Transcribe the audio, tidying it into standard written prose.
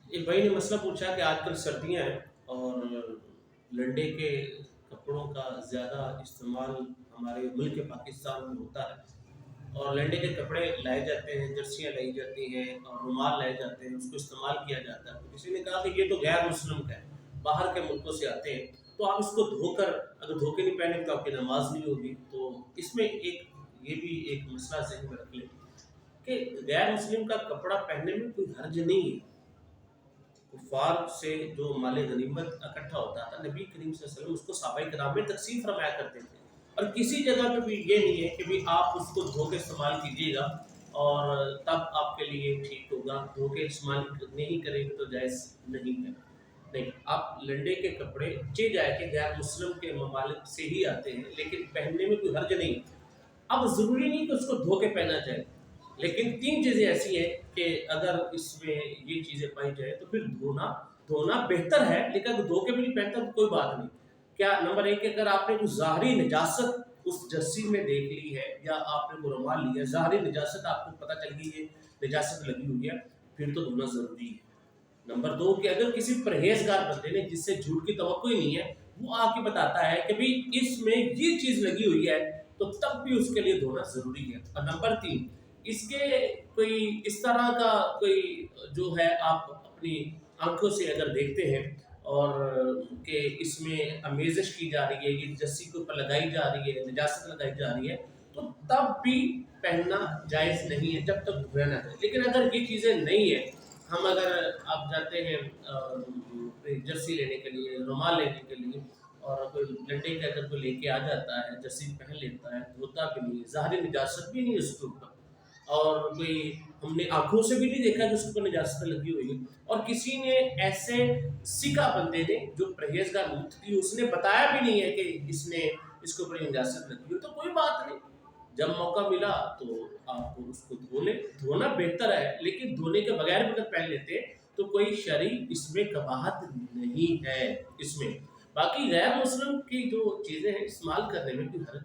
एक भाई ने मसला पूछा कि आजकल सर्दियां हैं और लंडे के कपड़ों का ज़्यादा इस्तेमाल हमारे मुल्क पाकिस्तान में होता है और लंडे के कपड़े लाए जाते हैं, जर्सियाँ लाई जाती हैं और रुमाल लाए जाते हैं, उसको इस्तेमाल किया जाता है। तो किसी ने कहा कि ये तो गैर मुस्लिम का है, बाहर के मुल्कों से आते हैं, तो आप इसको धोकर, अगर धो के नहीं पहने तो आपकी नमाज नहीं होगी। तो इसमें एक ये भी एक मसला ज़हन में रख लें कि गैर मुस्लिम का कपड़ा पहनने में कोई हर्ज नहीं है। कुफ़ार से जो माल गनीमत इकट्ठा होता था, नबी करीम सल्लल्लाहु अलैहि वसल्लम उसको सहाबाए किराम में तक़सीम फरमाया करते थे। और किसी जगह पे भी ये नहीं है कि भी आप उसको धो के इस्तेमाल कीजिएगा और तब आपके लिए ठीक होगा, धो के इस्तेमाल नहीं करेंगे तो जायज़ नहीं है। नहीं, आप लंडे के कपड़े चे जाए कि गैर मुस्लिम के ममालिक से ही आते हैं, लेकिन पहनने में कोई हर्ज नहीं। अब ज़रूरी नहीं कि उसको धो के पहना जाए, लेकिन 3 चीज़ें ऐसी हैं कि अगर इसमें ये चीज़ें पाई जाए तो फिर धोना धोना बेहतर है, लेकिन अगर धो के भी नहीं पहनता तो कोई बात नहीं। क्या नंबर 1 अगर आपने कोई ज़ाहिरी निजासत उस जर्सी में देख ली है या आपने वो रुमाल लिया, ज़ाहिरी निजासत आपको पता चल गई है, निजासत लगी हुई है, फिर तो धोना ज़रूरी है। नंबर 2 कि अगर किसी परहेज़गार बंदे ने जिससे झूठ की तवक्को ही नहीं है, वो आके बताता है कि भई इसमें ये चीज़ लगी हुई है, तो तब भी उसके लिए धोना ज़रूरी है। और नंबर 3 इसके कोई इस तरह का कोई जो है आप अपनी आँखों से अगर देखते हैं और कि इसमें आमेज़श की जा रही है, ये रस्सी के ऊपर लगाई जा रही है, निजासत लगाई जा रही है, तो तब भी पहनना जायज़ नहीं है, जब तक धोया ना जाए। लेकिन अगर ये चीज़ें नहीं है, हम अगर आप जाते हैं जर्सी लेने के लिए, रुमाल लेने के लिए और कोई लंडे के अगर कोई लेके आ जाता है, जर्सी पहन लेता है, धोता भी नहीं है, ज़ाहिरी निजासत भी नहीं है उसके ऊपर और कोई हमने आँखों से भी नहीं देखा कि उसके ऊपर निजासत लगी हुई है और किसी ने ऐसे सिका बंदे ने जो परहेज़गार मुत्तकी उसने बताया भी नहीं है कि इसके ऊपर निजासत लगी हुई, तो कोई बात नहीं। जब मौका मिला तो आप उसको धो लें, धोना बेहतर है, लेकिन धोने के बगैर भी अगर पहन लेते तो कोई शरई इसमें कबाहत नहीं है इसमें। बाकी गैर मुस्लिम की जो चीज़ें हैं इस्तेमाल करने में कोई हर्ज